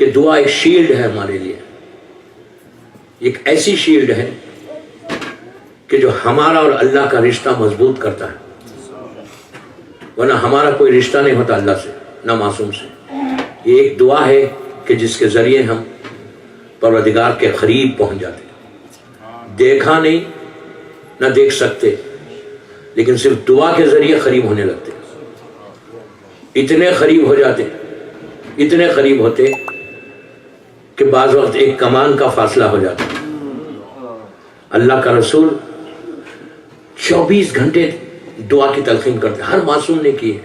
کہ دعا ایک شیلڈ ہے ہمارے لیے، ایک ایسی شیلڈ ہے کہ جو ہمارا اور اللہ کا رشتہ مضبوط کرتا ہے، ورنہ ہمارا کوئی رشتہ نہیں ہوتا اللہ سے، نہ معصوم سے۔ یہ ایک دعا ہے کہ جس کے ذریعے ہم پروردگار کے قریب پہنچ جاتے، دیکھا نہیں نہ دیکھ سکتے، لیکن صرف دعا کے ذریعے قریب ہونے لگتے، اتنے قریب ہو جاتے، اتنے قریب ہوتے کہ بعض وقت ایک کمان کا فاصلہ ہو جاتا۔ اللہ کا رسول 24 گھنٹے دعا کی تلقین کرتے، ہر معصوم نے کی ہے،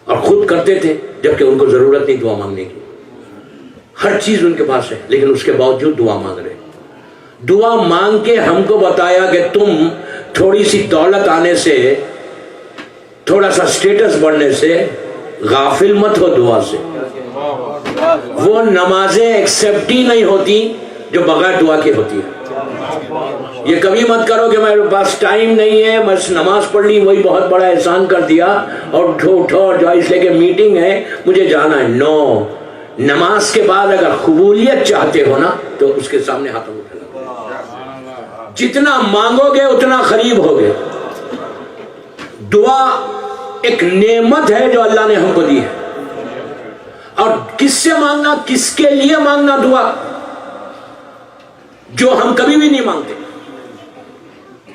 اور خود کرتے تھے جبکہ ان کو ضرورت نہیں دعا مانگنے کی، ہر چیز ان کے پاس ہے، لیکن اس کے باوجود دعا مانگ رہے۔ دعا مانگ کے ہم کو بتایا کہ تم تھوڑی سی دولت آنے سے، تھوڑا سا سٹیٹس بڑھنے سے غافل مت ہو دعا سے۔ وہ نمازیں ایکسیپٹ ہی نہیں ہوتی جو بغیر دعا کے ہوتی ہے۔ یہ کبھی مت کرو کہ میرے پاس ٹائم نہیں ہے، بس نماز پڑھ لی وہی بہت بڑا احسان کر دیا، اور اٹھو جو اس لے کے میٹنگ ہے مجھے جانا ہے۔ نو، نماز کے بعد اگر قبولیت چاہتے ہو نا تو اس کے سامنے ہاتھ اٹھانا، جتنا مانگو گے اتنا قریب ہوگے۔ دعا ایک نعمت ہے جو اللہ نے ہم کو دی ہے، اور کس سے مانگنا، کس کے لیے مانگنا دعا؟ جو ہم کبھی بھی نہیں مانگتے۔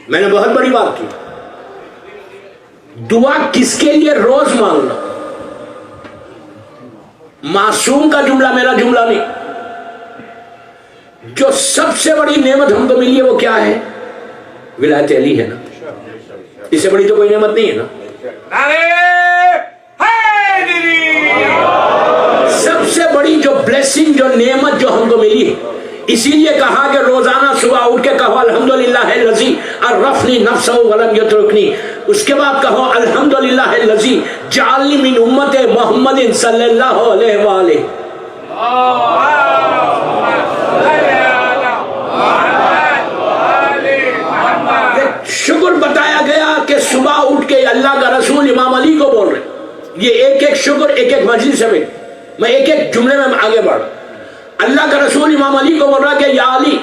میں نے بہت بڑی بات کی، دعا کس کے لیے روز مانگنا، معصوم کا جملہ میرا جملہ نہیں۔ جو سب سے بڑی نعمت ہم کو ملی ہے وہ کیا ہے؟ ولایت علی ہے نا، اس سے بڑی تو کوئی نعمت نہیں ہے نا۔ سب سے بڑی جو بلیسنگ، جو نعمت جو ہم کو ملی ہے، اسی لیے کہا کہ روزانہ صبح اٹھ کے کہو الحمدللہ الذی عرفنی نفسہ ولم یترکنی، اس کے بعد کہو الحمدللہ الذی جعلنی من امت محمد صلی اللہ علیہ وآلہ۔ شکر بتایا گیا کہ صبح اٹھ کے اللہ کا رسول امام علی کو بول رہے، یہ ایک ایک شکر ایک ایک مجلس ہے، میں ایک ایک جملے میں آگے بڑھ۔ اللہ کا رسول امام علی کو بول رہا کہ یا علی،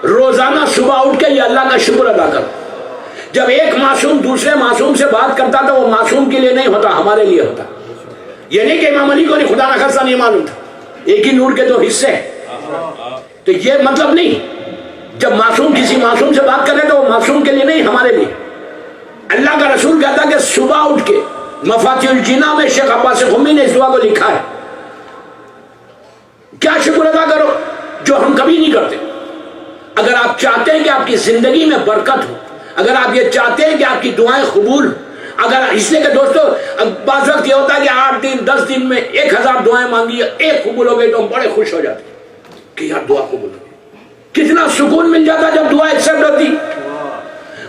روزانہ صبح اٹھ کے یہ اللہ کا شکر ادا کر۔ جب ایک معصوم دوسرے معصوم سے بات کرتا تھا وہ معصوم کے لیے نہیں ہوتا، ہمارے لیے ہوتا۔ یہ نہیں کہ امام علی کو نہیں، خدا نخواستہ نہیں معلوم تھا، ایک ہی نور کے دو حصے ہیں، تو یہ مطلب نہیں جب معصوم کسی معصوم سے بات کرے تو وہ معصوم کے لیے نہیں، ہمارے لیے۔ اللہ کا رسول کہتا کہ صبح اٹھ کے، مفاتیح الجناح میں شیخ عباس قمی نے اس دعا کو لکھا ہے، کیا شکر ادا کرو جو ہم کبھی نہیں کرتے۔ اگر آپ چاہتے ہیں کہ آپ کی زندگی میں برکت ہو، اگر آپ یہ چاہتے ہیں کہ آپ کی دعائیں قبول، اگر اس لیے کہ دوستو بعض وقت یہ ہوتا ہے کہ 8 دن 10 دن میں 1000 دعائیں مانگی، ایک قبول ہو گئی تو ہم بڑے خوش ہو جاتے کہ یار دعا قبول ہو گئی۔ کتنا سکون مل جاتا جب دعا ایکسپٹ ہوتی۔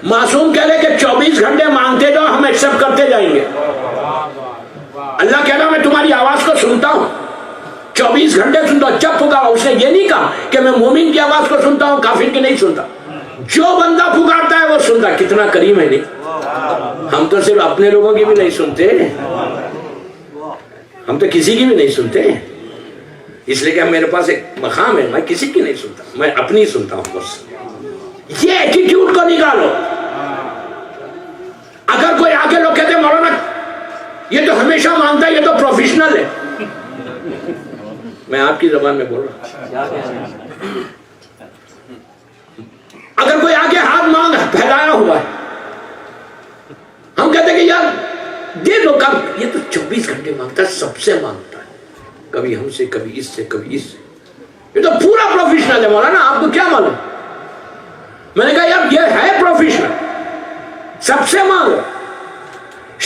معصوم کہہ رہے کہ 24 گھنٹے مانگتے جاؤ، ہم ایکسپٹ کرتے جائیں گے۔ اللہ کہہ رہا میں تمہاری آواز کو سنتا ہوں، 24 گھنٹے سنتا ہوں، جب پکارا۔ اس نے یہ نہیں کہا کہ میں مومن کی آواز کو سنتا ہوں، کافر کی نہیں سنتا، جو بندہ پکارتا ہے وہ سنتا۔ کتنا کریم ہے نہیں؟ ہم تو صرف اپنے لوگوں کی بھی نہیں سنتے، ہم تو کسی کی بھی نہیں سنتے، اس لیے کہ میرے پاس ایک مقام ہے، میں کسی کی نہیں سنتا، میں اپنی سنتا ہوں بس۔ یہ ایٹیٹیوڈ کو نکالو۔ اگر کوئی آگے لوگ کہتے ہیں مولانا یہ تو ہمیشہ مانگتا ہے، یہ تو پروفیشنل ہے، میں آپ کی زبان میں بول رہا ہوں۔ اگر کوئی آگے ہاتھ مانگ پھیلایا ہوا ہے، ہم کہتے ہیں کہ یار دے دو، کب یہ تو 24 گھنٹے مانگتا ہے، سب سے مانگتا ہے، کبھی ہم سے، کبھی اس سے، کبھی اس سے، یہ تو پورا پروفیشنل ہے مولانا، آپ کو کیا معلوم؟ میں نے کہا یار یہ ہے پروفیشنل، سب سے مانگو۔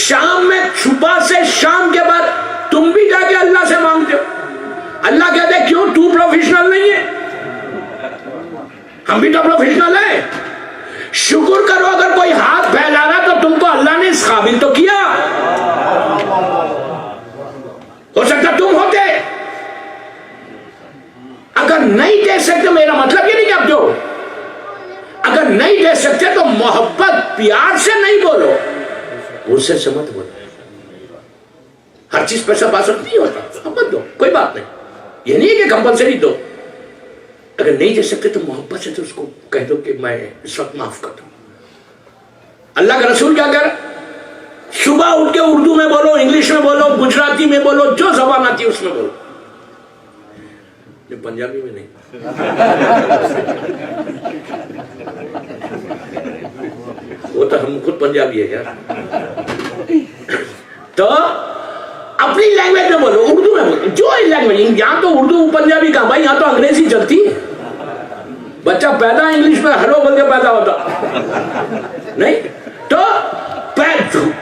شام میں، صبح سے شام کے بعد تم بھی جا کے اللہ سے مانگتے ہو، اللہ کہتے ہیں کیوں تو پروفیشنل نہیں ہے؟ ہم بھی تو پروفیشنل ہیں۔ شکر کرو اگر کوئی ہاتھ پھیلا رہا تو تم کو اللہ نے اس قابل تو کیا، ہو سکتا تم ہوتے۔ اگر نہیں دے سکتے، میرا مطلب یہ نہیں کہ اب دو، اگر نہیں دے سکتے تو محبت پیار سے نہیں بولو، غصے سے مت بولو۔ ہر چیز پیسہ پاسک نہیں ہوتا، اب مت دو، کوئی بات نہیں، یہ نہیں ہے کہ کمپلسری دو, اگر نہیں دے سکتے تو محبت سے تو اس کو کہہ دو کہ میں اس وقت معاف کر دوں. اللہ کا رسول کیا کر, صبح اٹھ کے اردو میں بولو, انگلش میں بولو, گجراتی میں بولو, جو زبان آتی ہے اس میں بولو, پنجابی میں نہیں. وہ تو ہم خود پنجابی ہے یار. تو اپنی لینگویج میں بولو, اردو میں بولو, جو لینگویج. یہاں تو اردو پنجابی کا بھائی, یہاں تو انگریزی چلتی ہے. بچہ پیدا انگلش میں ہلو بول کے پیدا ہوتا نہیں. تو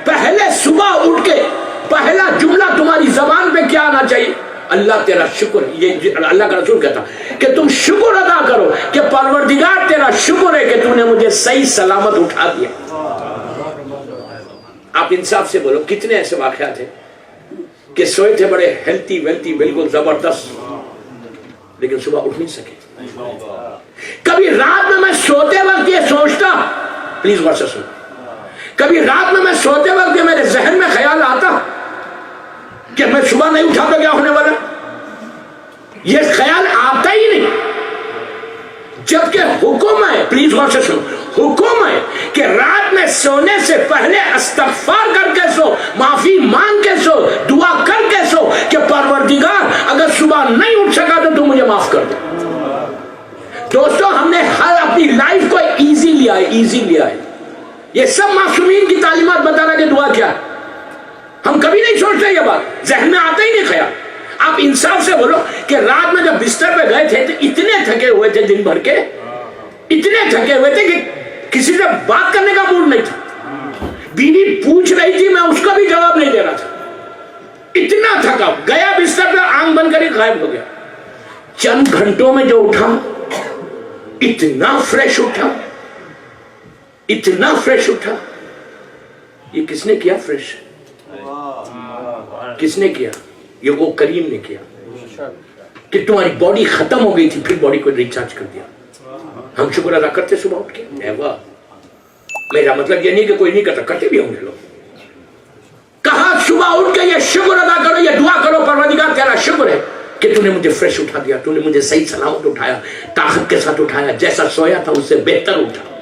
پہلے صبح اٹھ کے پہلا جملہ تمہاری زبان پہ کیا آنا چاہیے؟ اللہ تیرا شکر. یہ اللہ کا رسول کہتا کہ تم شکر ادا کرو کہ پروردگار تیرا شکر ہے کہ تم نے مجھے صحیح سلامت اٹھا دیا. آپ انصاف سے بولو, کتنے ایسے واقعات ہیں کہ سوئے تھے بڑے ہیلتھی ویلتھی بالکل زبردست, لیکن صبح اٹھ نہیں سکے. کبھی رات میں سوتے وقت یہ سوچتا, پلیز غور سے سنو, کبھی رات میں سوتے وقت یہ میرے ذہن میں خیال آتا کہ میں صبح نہیں اٹھا تو کیا ہونے والا. یہ خیال آتا ہی نہیں, جبکہ حکم ہے, پلیز غور سے سنو, حکم ہے کہ رات میں سونے سے پہلے استغفار کر کے سو, معافی مانگ کے سو, دعا کر کے سو کہ پروردگار اگر صبح نہیں اٹھ سکا تو مجھے معاف کر دو. دوستو, ہم نے ہر اپنی لائف کو ایزی لیا ہے, ایزی لیا ہے. یہ سب معصومین کی تعلیمات بتا رہا کہ دعا کیا ہے. ہم کبھی نہیں سوچتے, یہ بات ذہن میں آتا ہی نہیں خیال. آپ انصاف سے بولو کہ رات میں جب بستر پہ گئے تھے تو اتنے تھکے ہوئے تھے دن بھر کے, اتنے تھکے ہوئے تھے کہ کسی سے بات کرنے کا موڈ نہیں تھا. بیوی پوچھ رہی تھی, میں اس کا بھی جواب نہیں دے رہا تھا, اتنا تھکا. گیا بستر پہ, آنکھ بند کر کے غائب ہو گیا. چند گھنٹوں میں جو اٹھا اتنا فریش اٹھا, اتنا فریش اٹھا. یہ کس نے کیا فریش؟ کس نے کیا؟ یہ وہ کریم نے کیا کہ تمہاری باڈی ختم ہو گئی تھی, پھر باڈی کو ریچارج کر دیا. ہم شکر ادا کرتے صبح اٹھ کے؟ نیور. میرا مطلب یہ نہیں کہ کوئی نہیں کرتا, کرتے بھی ہوں گے لوگ. کہا صبح اٹھ کے یہ شکر ادا کرو, یہ دعا کرو, پروردگار تیرا شکر ہے کہ تو نے مجھے فریش اٹھا دیا, تو نے مجھے صحیح سلامت اٹھایا, طاقت کے ساتھ اٹھایا, جیسا سویا تھا اس سے بہتر اٹھا.